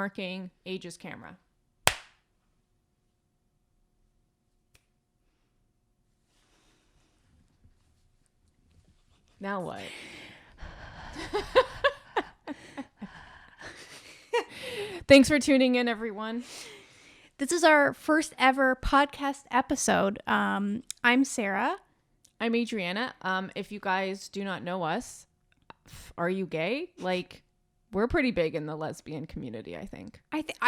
marking Ages camera. Now what? Thanks for tuning in, everyone. This is our first ever podcast episode. I'm Sarah. I'm Adrianna. If you guys do not know us, are you gay? Like, we're pretty big in the lesbian community, I think.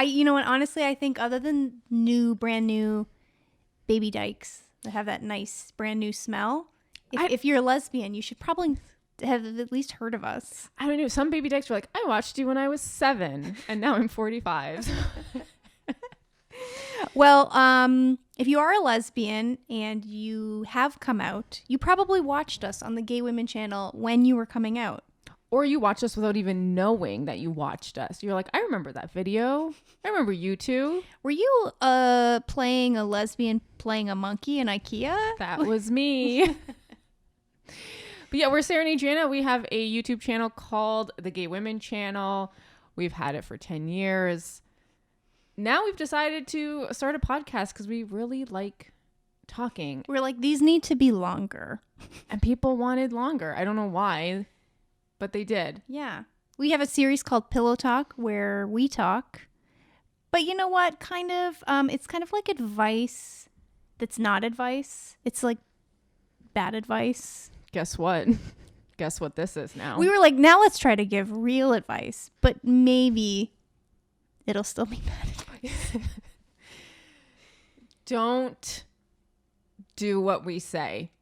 You know what? Honestly, I think other than brand new baby dykes that have that nice brand new smell, if you're a lesbian, you should probably have at least heard of us. I don't know. Some baby dykes were like, I watched you when I was 7 and now I'm 45. Well, if you are a lesbian and you have come out, you probably watched us on the Gay Women channel when you were coming out. Or you watched us without even knowing that you watched us. You're like, I remember that video. I remember you two. Were you playing a lesbian playing a monkey in IKEA? That was me. But yeah, we're Sarah and Adrianna. We have a YouTube channel called the Gay Women channel. We've had it for 10 years. Now we've decided to start a podcast because we really like talking. We're like, these need to be longer. And people wanted longer. I don't know why, but they did. Yeah. We have a series called Pillow Talk where we talk. But you know what? It's kind of like advice that's not advice. It's like bad advice. Guess what? Guess what this is now? We were like, now let's try to give real advice. But maybe it'll still be bad advice. Don't do what we say.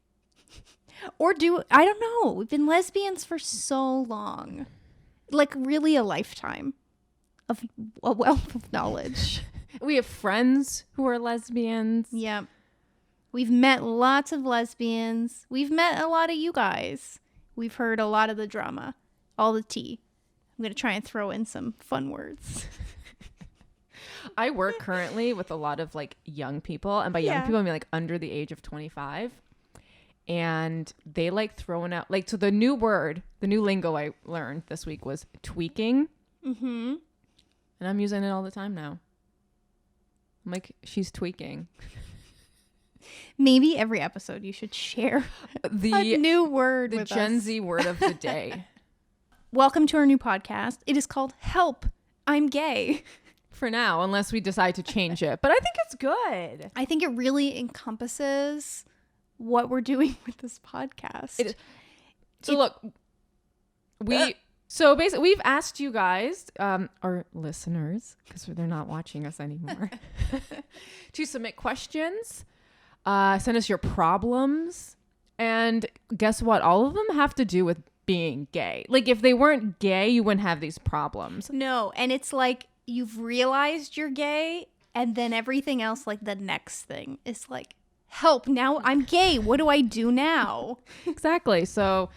Or I don't know. We've been lesbians for so long. Like really a lifetime of a wealth of knowledge. We have friends who are lesbians. Yep. We've met lots of lesbians. We've met a lot of you guys. We've heard a lot of the drama, all the tea. I'm going to try and throw in some fun words. I work currently with a lot of like young people, and by young people I mean like under the age of 25, and they like throwing out like, so the new lingo I learned this week was tweaking. Mm-hmm. And I'm using it all the time now. I'm like, she's tweaking. Maybe every episode you should share a new word with us. The Gen Z word of the day. Welcome to our new podcast. It is called Help, I'm Gay. For now, unless we decide to change it. But I think it's good. I think it really encompasses what we're doing with this podcast. Look, so basically we've asked you guys, our listeners, because they're not watching us anymore, to submit questions, send us your problems, and guess what? All of them have to do with being gay. Like if they weren't gay, you wouldn't have these problems. No, and it's like you've realized you're gay, and then everything else, like the next thing is like, help, now I'm gay. What do I do now? Exactly. So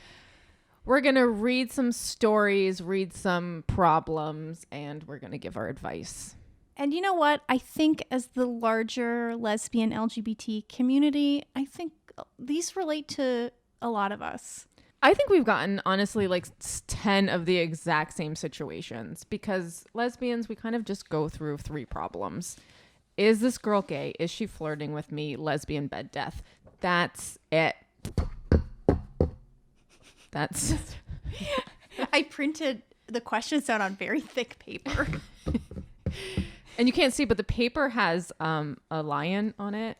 we're going to read some stories, read some problems, and we're going to give our advice. And you know what? I think as the larger lesbian LGBT community, I think these relate to a lot of us. I think we've gotten, honestly, like 10 of the exact same situations because lesbians, we kind of just go through 3 problems. Is this girl gay? Is she flirting with me? Lesbian bed death. That's it. That's. I printed the questions out on very thick paper. And you can't see, but the paper has a lion on it.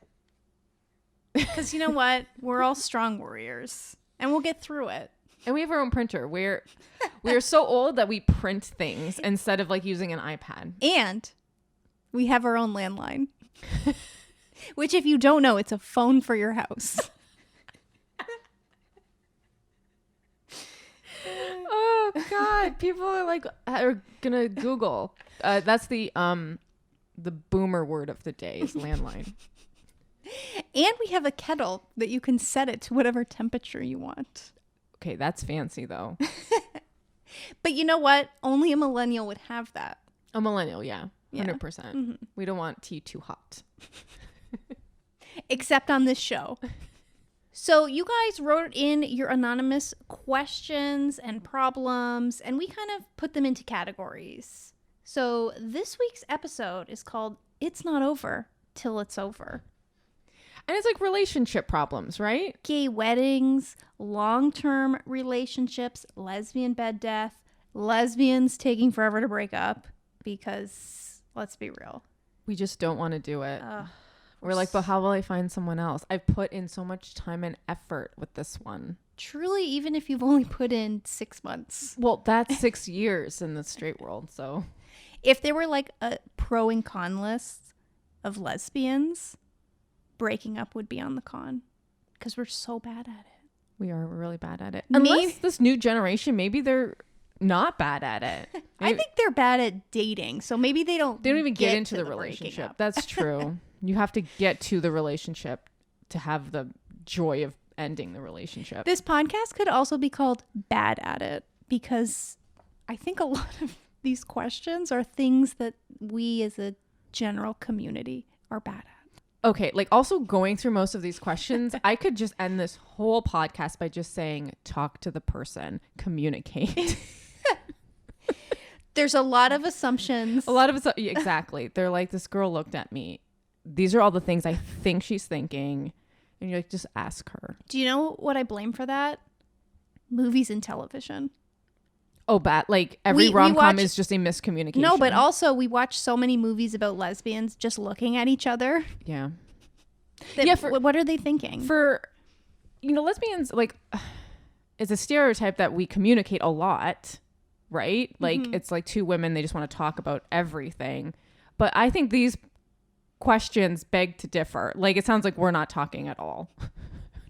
Because you know what? We're all strong warriors. And we'll get through it. And we have our own printer. We're so old that we print things instead of like using an iPad. And we have our own landline. Which, if you don't know, it's a phone for your house. Oh God, people are gonna Google. That's the boomer word of the day is landline. And we have a kettle that you can set it to whatever temperature you want. Okay, that's fancy though. But you know what? Only a millennial would have that. A millennial, yeah. 100%. Mm-hmm. We don't want tea too hot. Except on this show. So you guys wrote in your anonymous questions and problems, and we kind of put them into categories. So this week's episode is called It's Not Over Till It's Over. And it's like relationship problems, right? Gay weddings, long-term relationships, lesbian bed death, lesbians taking forever to break up because, let's be real, We just don't want to do it. We're like, but how will I find someone else? I've put in so much time and effort with this one. Truly, even if you've only put in 6 months. Well, that's 6 years in the straight world, so. If there were like a pro and con list of lesbians, breaking up would be on the con because we're so bad at it. We're really bad at it. Maybe- Unless this new generation, maybe they're not bad at it. I think they're bad at dating, so maybe they don't even get into to the breaking relationship. up. That's true. You have to get to the relationship to have the joy of ending the relationship. This podcast could also be called Bad at It because I think a lot of these questions are things that we as a general community are bad at. Okay, like also going through most of these questions, I could just end this whole podcast by just saying, talk to the person, communicate. There's a lot of assumptions. A lot of us, exactly. They're like, this girl looked at me. These are all the things I think she's thinking. And you're like, just ask her. Do you know what I blame for that? Movies and television. Oh, bad. Like every We rom-com watch- is just a miscommunication. No, but also we watch so many movies about lesbians just looking at each other. Yeah. That, Yeah, what are they thinking? For, lesbians, like, it's a stereotype that we communicate a lot, right? Like, it's like two women, they just want to talk about everything. But I think these questions beg to differ. Like, it sounds like we're not talking at all.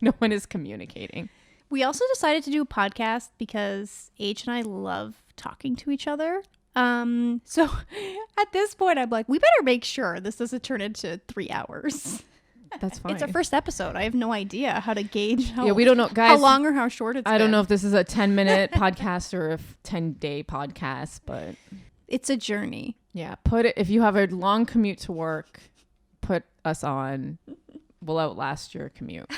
No one is communicating. We also decided to do a podcast because H and I love talking to each other. So at this point, I'm like, we better make sure this doesn't turn into 3 hours. That's fine. It's our first episode. I have no idea how to gauge how, Yeah, we don't know, guys. how long or how short it's I don't know if this is a 10-minute podcast or a 10-day podcast, but It's a journey. yeah, if you have a long commute to work, put us on. We'll outlast your commute.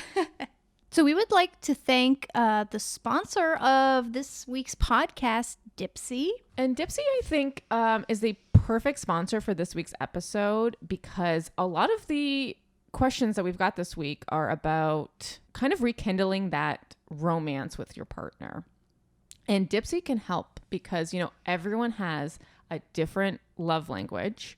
So we would like to thank the sponsor of this week's podcast, Dipsy. And Dipsy, I think, is the perfect sponsor for this week's episode because a lot of the questions that we've got this week are about kind of rekindling that romance with your partner. And Dipsy can help because, everyone has a different love language,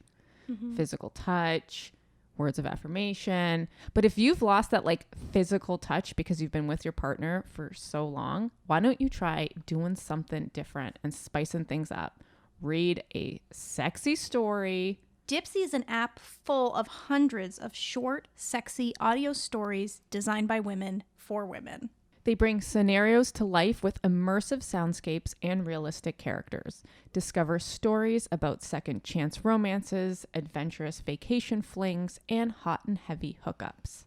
physical touch, words of affirmation. But if you've lost that like physical touch because you've been with your partner for so long, why don't you try doing something different and spicing things up? Read a sexy story. Dipsy is an app full of hundreds of short, sexy audio stories designed by women for women. They bring scenarios to life with immersive soundscapes and realistic characters. Discover stories about second chance romances, adventurous vacation flings, and hot and heavy hookups.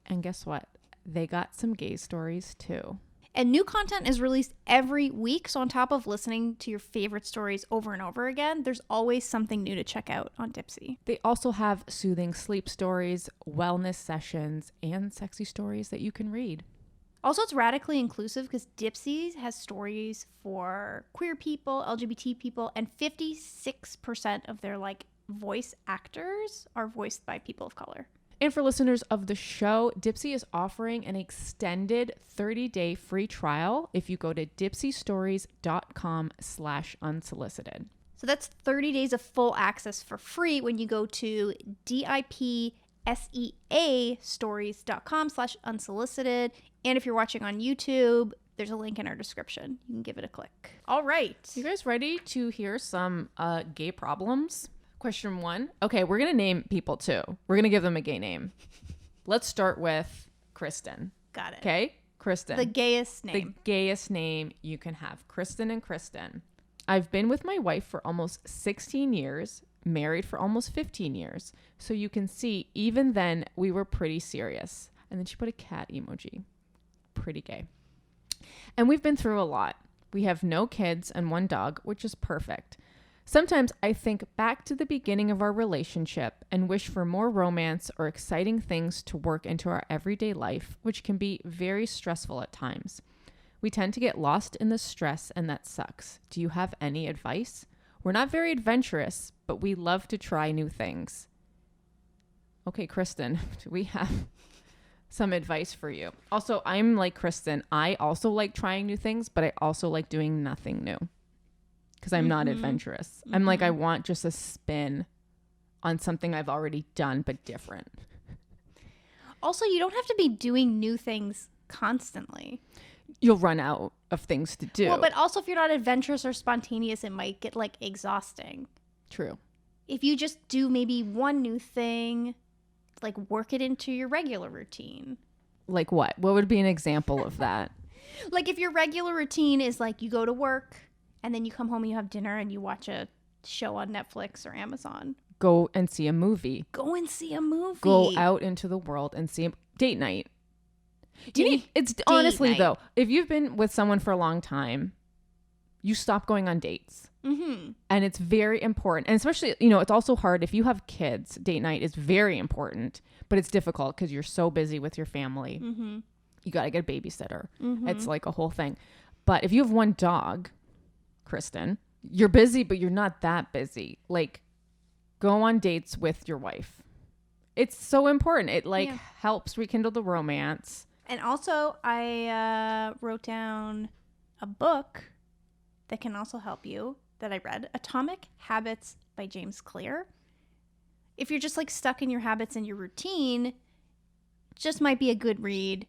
And guess what? They got some gay stories too. And new content is released every week. So on top of listening to your favorite stories over and over again, there's always something new to check out on Dipsy. They also have soothing sleep stories, wellness sessions, and sexy stories that you can read. Also, it's radically inclusive because Dipsy has stories for queer people, LGBT people, and 56% of their voice actors are voiced by people of color. And for listeners of the show, Dipsy is offering an extended 30-day free trial if you go to dipsystories.com/unsolicited. So that's 30 days of full access for free when you go to dipseastories.com/unsolicited. And if you're watching on YouTube, there's a link in our description. You can give it a click. All right. You guys ready to hear some gay problems? Question 1. Okay, we're going to name people too. We're going to give them a gay name. Let's start with Kristen. Got it. Okay? Kristen. The gayest name. The gayest name you can have. Kristen and Kristen. I've been with my wife for almost 16 years, married for almost 15 years. So you can see, even then, we were pretty serious. And then she put a cat emoji. Pretty gay. And we've been through a lot. We have no kids and 1 dog, which is perfect. Sometimes I think back to the beginning of our relationship and wish for more romance or exciting things to work into our everyday life, which can be very stressful at times. We tend to get lost in the stress, and that sucks. Do you have any advice? We're not very adventurous, but we love to try new things. Okay, Kristen, do we have some advice for you? Also, I'm like Kristen. I also like trying new things, but I also like doing nothing new because I'm not adventurous. I'm like, I want just a spin on something I've already done, but different. Also, you don't have to be doing new things constantly. You'll run out of things to do. Well, but also if you're not adventurous or spontaneous, it might get like exhausting. True. If you just do maybe one new thing, like work it into your regular routine. Like what? What would be an example of that? Like if your regular routine is like you go to work and then you come home and you have dinner and you watch a show on Netflix or Amazon. Go and see a movie. Go and see a movie. Go out into the world and see a date night. It's Date honestly night. though, if you've been with someone for a long time, you stop going on dates. Mm-hmm. And it's very important. And especially, you know, it's also hard if you have kids. Date night is very important, but it's difficult because you're so busy with your family. Mm-hmm. You got to get a babysitter. Mm-hmm. It's like a whole thing. But if you have one dog, Kristen, you're busy, but you're not that busy. Like, go on dates with your wife. It's so important. It like helps rekindle the romance. And also, I wrote down a book that can also help you that I read, Atomic Habits by James Clear. If you're just like stuck in your habits and your routine, just might be a good read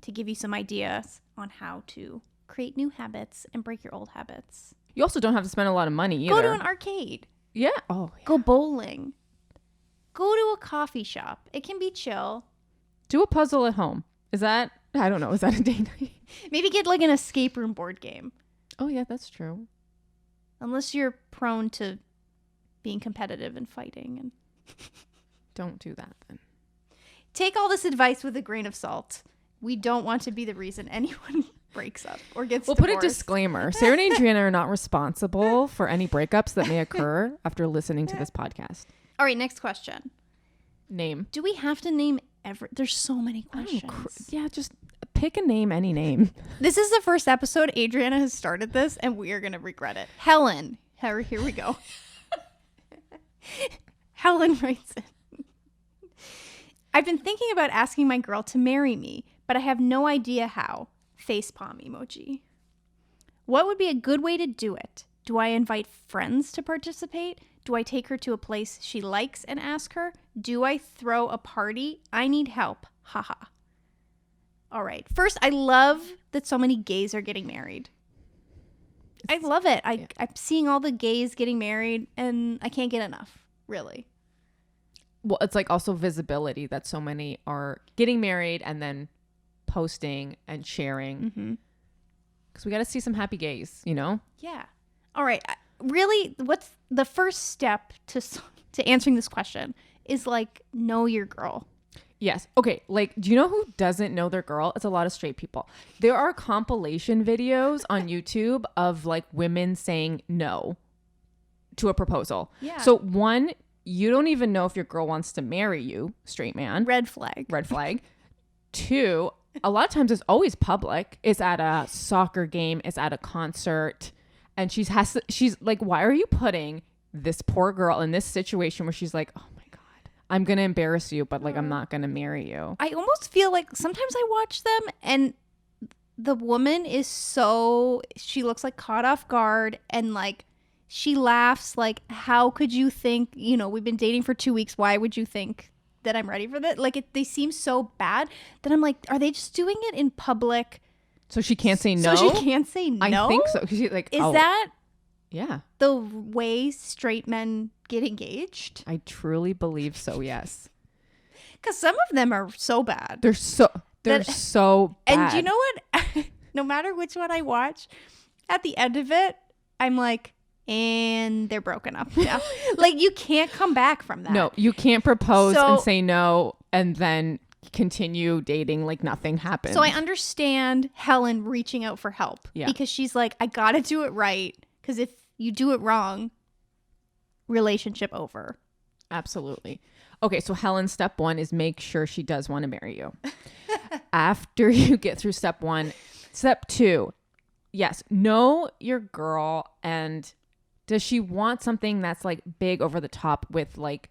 to give you some ideas on how to create new habits and break your old habits. You also don't have to spend a lot of money either. Go to an arcade. Yeah. Oh, yeah. Go bowling. Go to a coffee shop. It can be chill. Do a puzzle at home. Is that, I don't know, is that a date night? Maybe get like an escape room board game. Oh, yeah, that's true. Unless you're prone to being competitive and fighting. And Don't do that then. take all this advice with a grain of salt. We don't want to be the reason anyone breaks up or gets We'll divorced. put a disclaimer. Sarah and Adriana are not responsible for any breakups that may occur after listening to this podcast. All right, next question. Name. Do we have to name There's so many questions. Yeah, just pick a name, any name. This is the first episode Adriana has started this, and we are going to regret it. Helen. Here we go. Helen writes in. I've been thinking about asking my girl to marry me, but I have no idea how. Facepalm emoji. What would be a good way to do it? Do I invite friends to participate? Do I take her to a place she likes and ask her? Do I throw a party? I need help. Haha. All right. First, I love that so many gays are getting married. I love it. I'm seeing all the gays getting married, and I can't get enough, really. Well, it's like also visibility that so many are getting married and then posting and sharing. Because we got to see some happy gays, you know? Yeah. All right. Really, what's the first step to answering this question is like know your girl. Yes. Okay. Like, do you know who doesn't know their girl? It's a lot of straight people. There are compilation videos on YouTube of like women saying no to a proposal. Yeah. So one, you don't even know if your girl wants to marry you, straight man. Red flag. Red flag. Two, a lot of times it's always public. It's at a soccer game. It's at a concert. And she's like, why are you putting this poor girl in this situation where she's like, oh my God, I'm going to embarrass you, but like, I'm not going to marry you. I almost feel like sometimes I watch them and the woman is she looks like caught off guard and like she laughs like, how could you think, we've been dating for 2 weeks. Why would you think that I'm ready for that? Like they seem so bad that I'm like, are they just doing it in public? So she can't say no? So she can't say no? I think so. 'Cause she's like, Is that yeah, the way straight men get engaged? I truly believe so, yes. Because some of them are so bad. They're so bad. And you know what? No matter which one I watch, at the end of it, I'm like, and they're broken up now. Like, you can't come back from that. No, you can't propose and say no and then continue dating like nothing happened. So I understand Helen reaching out for help. Yeah. Because she's like, I gotta do it right. Because if you do it wrong, relationship over. Absolutely. Okay, so Helen's step one is make sure she does want to marry you. After you get through step one, step two, yes, know your girl and Does she want something that's like big over the top with like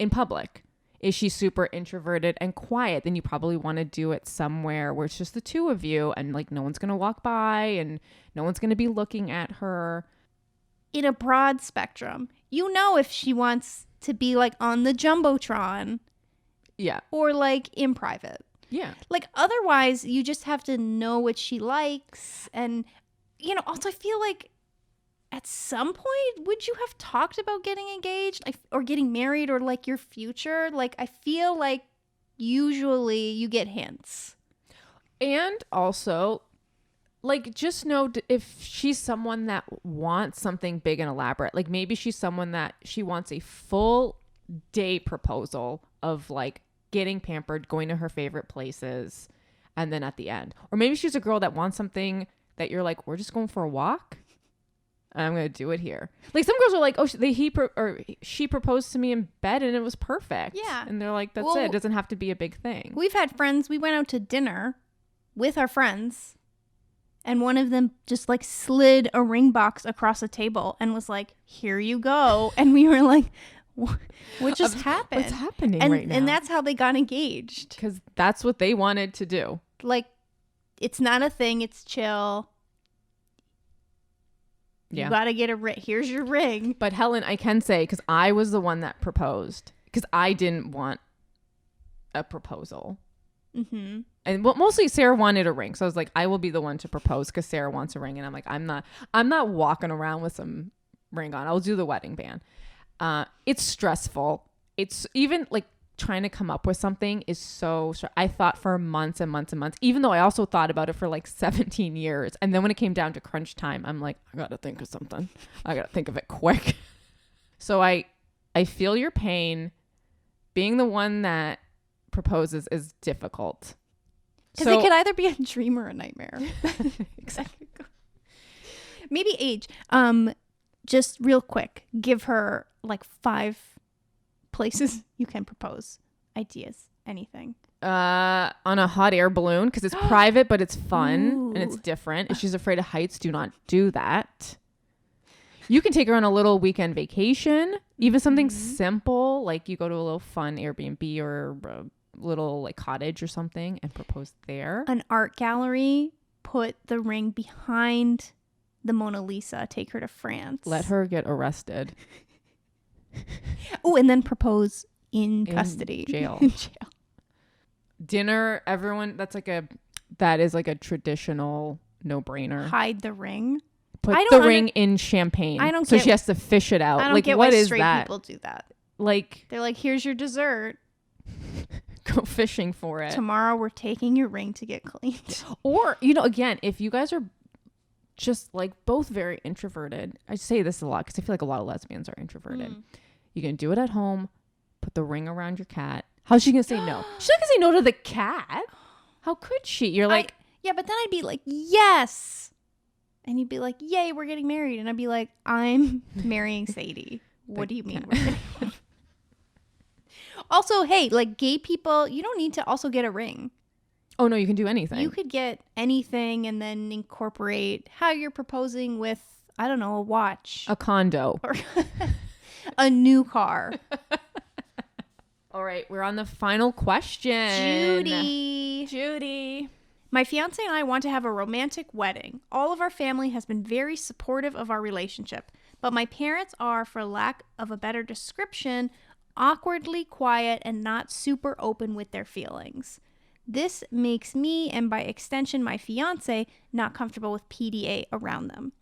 in public? Is she super introverted and quiet? Then you probably want to do it somewhere where it's just the two of you and like no one's going to walk by and no one's going to be looking at her. In a broad spectrum, you know, if she wants to be like on the Jumbotron. Yeah. Or like in private. Yeah. Like otherwise you just have to know what she likes. And, you know, also I feel like at some point, would you have talked about getting engaged or getting married or like your future? Like, I feel like usually you get hints. And also, like, just know if she's someone that wants something big and elaborate, like maybe she's someone that she wants a full day proposal of like getting pampered, going to her favorite places, and then at the end. Or maybe she's a girl that wants something that you're like, we're just going for a walk. I'm going to do it here. Like some girls are like, oh, she proposed to me in bed and it was perfect. Yeah. And they're like, that's it. It doesn't have to be a big thing. We've had friends. We went out to dinner with our friends and one of them just like slid a ring box across a table and was like, here you go. And we were like, what just happened? What's happening right now? And that's how they got engaged. Because that's what they wanted to do. Like, it's not a thing. It's chill. Yeah. You gotta get a ring. Here's your ring. But Helen, I can say, because I was the one that proposed, because I didn't want a proposal. Mm-hmm. And mostly Sarah wanted a ring, so I was like, I will be the one to propose because Sarah wants a ring, and I'm like, I'm not walking around with some ring on. I'll do the wedding band. It's stressful. It's even like trying to come up with something is so I thought for months and months and months, even though I also thought about it for like 17 years. And then when it came down to crunch time, I'm like, I gotta think of something. I gotta think of it quick. So I feel your pain. Being the one that proposes is difficult. Because it could either be a dream or a nightmare. Exactly. Maybe age. Just real quick, give her like 5 places you can propose. Ideas. Anything. On a hot air balloon because it's private, but it's fun. Ooh. And it's different. If she's afraid of heights, do not do that. You can take her on a little weekend vacation, even something simple, like you go to a little fun Airbnb or a little like cottage or something and propose there. An art gallery, put the ring behind the Mona Lisa, take her to France. Let her get arrested. Oh, and then propose in custody. Jail. In jail. Dinner, everyone, that is like a traditional no-brainer. Hide the ring. Put the ring in champagne. So she has to fish it out. I don't like, get what why is straight that? people do that. Like, they're like, here's your dessert. Go fishing for it. Tomorrow we're taking your ring to get cleaned. Or, again, if you guys are just like both very introverted, I say this a lot because I feel like a lot of lesbians are introverted. You can do it at home. Put the ring around your cat. How's she gonna say no? She's not gonna say no to the cat. How could she? You're like, yeah, but then I'd be like, yes. And you'd be like, yay, we're getting married. And I'd be like, I'm marrying Sadie. What do you mean we're getting married? Also, hey, like gay people, you don't need to also get a ring. Oh, no, you can do anything. You could get anything and then incorporate how you're proposing with, I don't know, a watch. A condo. Or a new car. All right, we're on the final question. Judy. My fiance and I want to have a romantic wedding. All of our family has been very supportive of our relationship, but my parents are, for lack of a better description, awkwardly quiet and not super open with their feelings. This makes me, and by extension my fiance, not comfortable with PDA around them.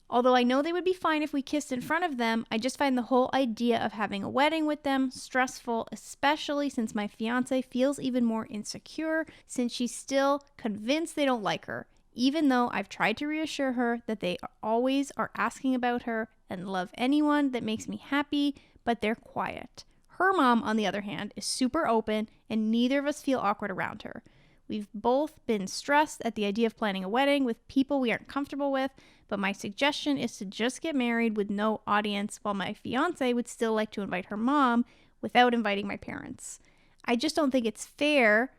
Although I know they would be fine if we kissed in front of them, I just find the whole idea of having a wedding with them stressful, especially since my fiance feels even more insecure since she's still convinced they don't like her, even though I've tried to reassure her that they always are asking about her and love anyone that makes me happy, but they're quiet. Her mom, on the other hand, is super open and neither of us feel awkward around her. We've both been stressed at the idea of planning a wedding with people we aren't comfortable with, but my suggestion is to just get married with no audience while my fiance would still like to invite her mom without inviting my parents. I just don't think it's fair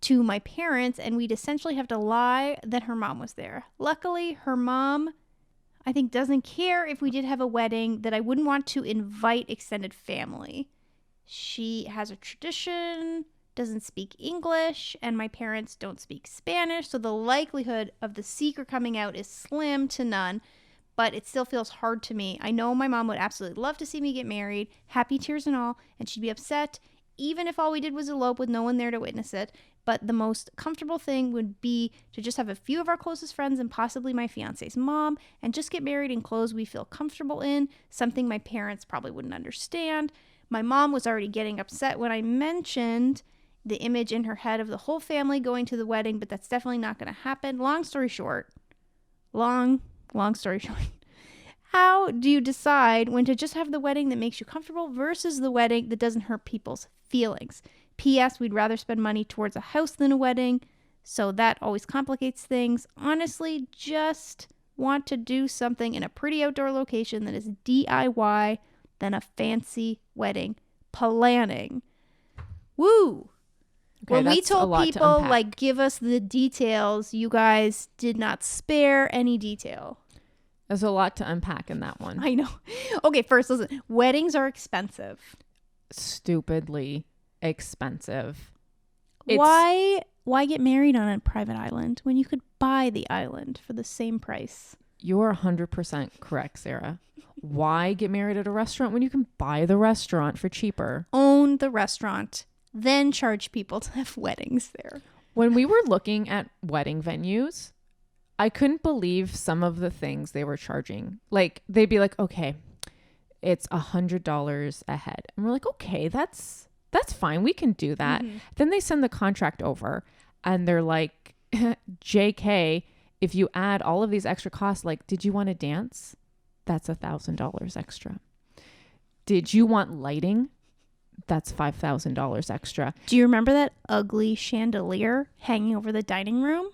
to my parents, and we'd essentially have to lie that her mom was there. Luckily, her mom, I think, doesn't care if we did have a wedding that I wouldn't want to invite extended family. She has a tradition, doesn't speak English, and my parents don't speak Spanish, so the likelihood of the secret coming out is slim to none, but it still feels hard to me. I know my mom would absolutely love to see me get married, happy tears and all, and she'd be upset, even if all we did was elope with no one there to witness it. But the most comfortable thing would be to just have a few of our closest friends and possibly my fiance's mom and just get married in clothes we feel comfortable in, something my parents probably wouldn't understand. My mom was already getting upset when I mentioned the image in her head of the whole family going to the wedding, but that's definitely not going to happen. Long story short, how do you decide when to just have the wedding that makes you comfortable versus the wedding that doesn't hurt people's feelings? P.S. We'd rather spend money towards a house than a wedding, so that always complicates things. Honestly, just want to do something in a pretty outdoor location that is DIY than a fancy wedding planning. Woo! Okay, when we that's a told lot to people, unpack. like, give us the details, you guys did not spare any detail. There's a lot to unpack in that one. I know. Okay, first, listen. Weddings are expensive. Stupidly expensive. Why get married on a private island when you could buy the island for the same price? You're 100% correct, Sarah. Why get married at a restaurant when you can buy the restaurant for cheaper? Own the restaurant, then charge people to have weddings there. When we were looking at wedding venues, I couldn't believe some of the things they were charging. Like, they'd be like, okay, it's $100 a head. And we're like, okay, that's fine. We can do that. Mm-hmm. Then they send the contract over and they're like, JK, if you add all of these extra costs, like, did you want to dance? That's $1,000 extra. Did you want lighting? That's $5,000 extra. Do you remember that ugly chandelier hanging over the dining room?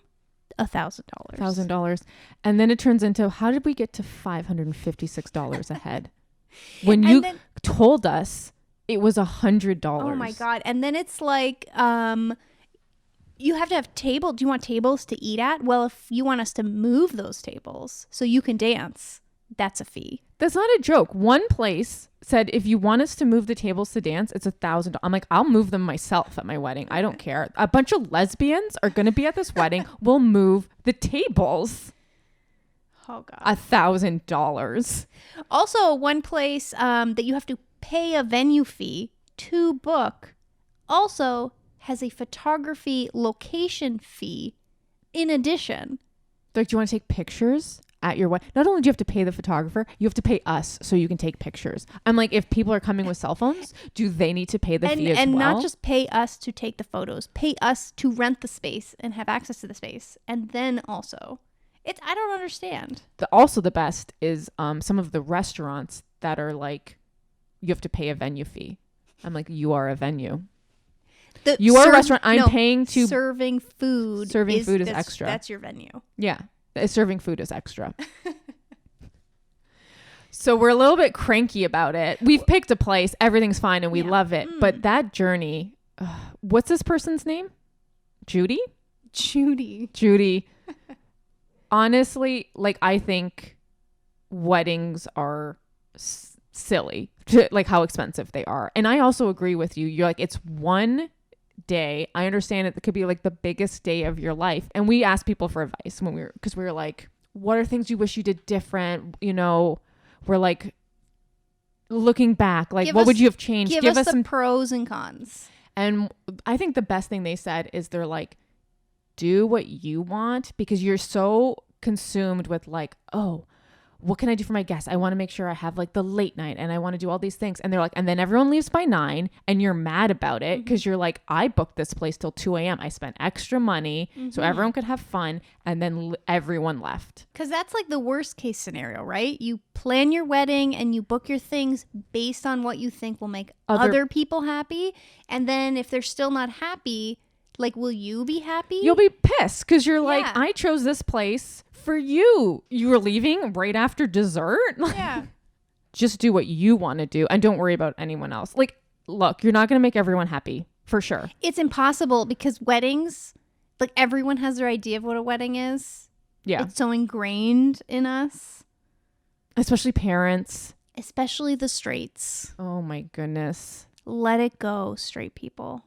$1,000. $1,000. And then it turns into, how did we get to $556 a head? When you told us it was $100. Oh my God. And then it's like, you have to have do you want tables to eat at? Well, if you want us to move those tables so you can dance, that's a fee. That's not a joke. One place said, if you want us to move the tables to dance, it's $1,000. I'm like, I'll move them myself at my wedding. I don't care. A bunch of lesbians are going to be at this wedding. We'll move the tables. Oh God. $1,000. Also, one place that you have to pay a venue fee to book also has a photography location fee in addition. Like, do you want to take pictures at your wedding? Not only do you have to pay the photographer, you have to pay us so you can take pictures. I'm like, if people are coming with cell phones, do they need to pay the fee as well? And not just pay us to take the photos, pay us to rent the space and have access to the space. And then also, I don't understand. Also the best is some of the restaurants that are like, you have to pay a venue fee. I'm like, you are a venue. You are a restaurant. I'm paying to... Serving food is extra. That's your venue. Yeah. Serving food is extra. So we're a little bit cranky about it. We've picked a place. Everything's fine and we love it. But that journey... what's this person's name? Judy. Honestly, like, I think weddings are silly. Like, how expensive they are. And I also agree with you. You're like, it's one day. I understand it could be like the biggest day of your life. And we asked people for advice because we were like, what are things you wish you did different? You know, we're like looking back, like, what would you have changed? Give us some pros and cons. And I think the best thing they said is they're like, do what you want, because you're so consumed with like, oh, what can I do for my guests? I want to make sure I have like the late night and I want to do all these things. And they're like, and then everyone leaves by 9 and you're mad about it because you're like, I booked this place till 2 a.m. I spent extra money so everyone could have fun. And then everyone left. Because that's like the worst case scenario, right? You plan your wedding and you book your things based on what you think will make other people happy. And then if they're still not happy, like, will you be happy? You'll be pissed because you're like, I chose this place for you. You were leaving right after dessert. Yeah. Just do what you want to do and don't worry about anyone else. Like, look, you're not going to make everyone happy for sure. It's impossible because weddings, like, everyone has their idea of what a wedding is. Yeah. It's so ingrained in us. Especially parents. Especially the straights. Oh my goodness. Let it go, straight people.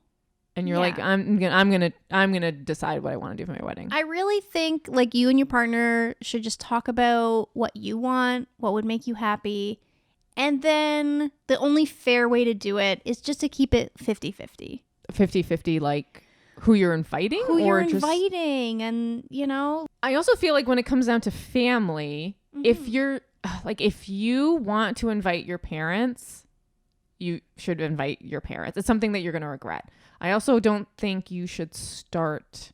And you're like, I'm gonna decide what I want to do for my wedding. I really think like you and your partner should just talk about what you want, what would make you happy. And then the only fair way to do it is just to keep it 50-50. 50-50, like who you're inviting? Who you're just inviting, and you know. I also feel like when it comes down to family, if you want to invite your parents, you should invite your parents. It's something that you're going to regret. I also don't think you should start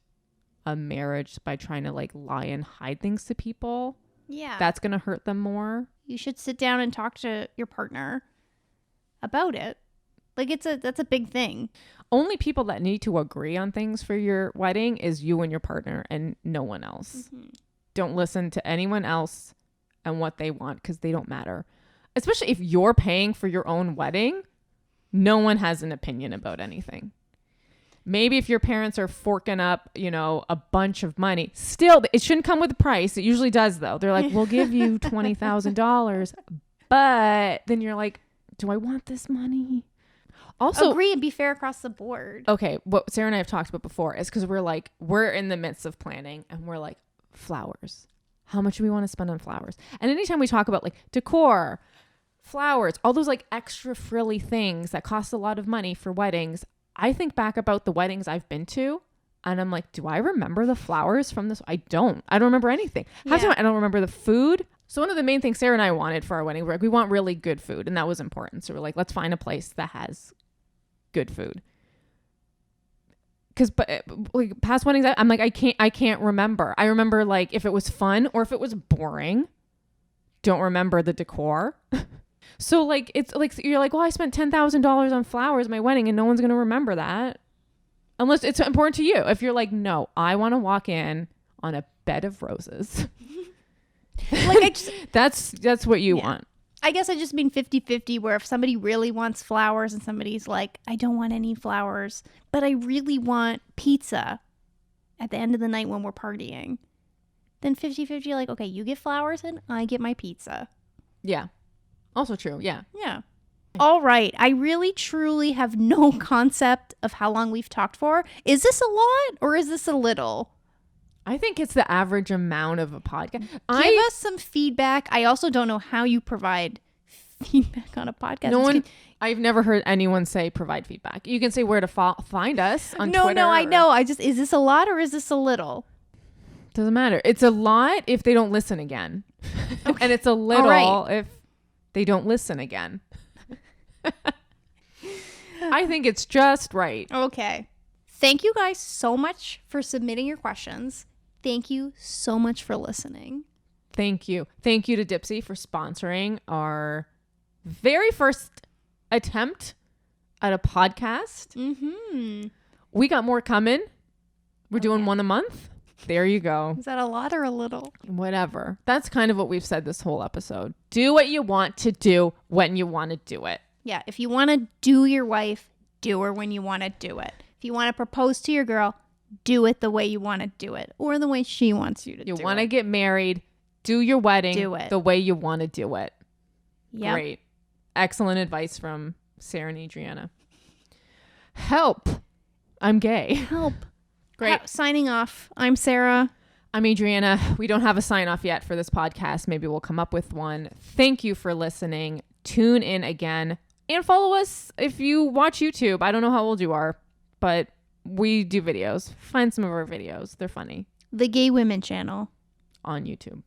a marriage by trying to like lie and hide things to people. Yeah. That's going to hurt them more. You should sit down and talk to your partner about it. Like that's a big thing. Only people that need to agree on things for your wedding is you and your partner and no one else. Don't listen to anyone else and what they want because they don't matter. Especially if you're paying for your own wedding, no one has an opinion about anything. Maybe if your parents are forking up, a bunch of money, still, it shouldn't come with a price. It usually does, though. They're like, we'll give you $20,000. But then you're like, do I want this money? Also, agree and be fair across the board. Okay, what Sarah and I have talked about before is because we're in the midst of planning and we're like, flowers. How much do we want to spend on flowers? And anytime we talk about like decor, flowers, all those like extra frilly things that cost a lot of money for weddings, I think back about the weddings I've been to and I'm like, do I remember the flowers from this? I don't remember anything. Half the time I don't remember the food. So one of the main things Sarah and I wanted for our wedding, we're like, we want really good food. And that was important. So we're like, let's find a place that has good food. Because like past weddings, I'm like, I can't remember. I remember like if it was fun or if it was boring. Don't remember the decor. So like it's like you're like, well, I spent $10,000 on flowers at my wedding, and no one's gonna remember that unless it's important to you. If you're like, no, I want to walk in on a bed of roses. Like that's what you want. I guess I just mean 50-50, where if somebody really wants flowers and somebody's like, I don't want any flowers, but I really want pizza at the end of the night when we're partying, then 50-50, like, okay, you get flowers and I get my pizza. Yeah. Also true. Yeah. Yeah. All right. I really, truly have no concept of how long we've talked for. Is this a lot or is this a little? I think it's the average amount of a podcast. Give us some feedback. I also don't know how you provide feedback on a podcast. I've never heard anyone say provide feedback. You can say where to find us on Twitter. No, I know. Is this a lot or is this a little? Doesn't matter. It's a lot if they don't listen again. Okay. And it's a little if they don't listen again. I think it's just right. Okay. Thank you guys so much for submitting your questions. Thank you so much for listening. Thank you. Thank you to Dipsy for sponsoring our very first attempt at a podcast. Mm-hmm. We got more coming. We're doing one a month. There you go. Is that a lot or a little? Whatever. That's kind of what we've said this whole episode. Do what you want to do when you want to do it. Yeah. If you want to do your wife, do her when you want to do it. If you want to propose to your girl, do it the way you want to do it or the way she wants you to do it. You want to get married, do your wedding do it the way you want to do it. Yep. Great. Excellent advice from Sarah and Adrianna. Help. I'm gay. Help. Great. Signing off. I'm Sarah. I'm Adrianna. We don't have a sign off yet for this podcast. Maybe we'll come up with one. Thank you for listening. Tune in again and follow us if you watch YouTube. I don't know how old you are, but we do videos. Find some of our videos. They're funny. The Gay Women channel on YouTube.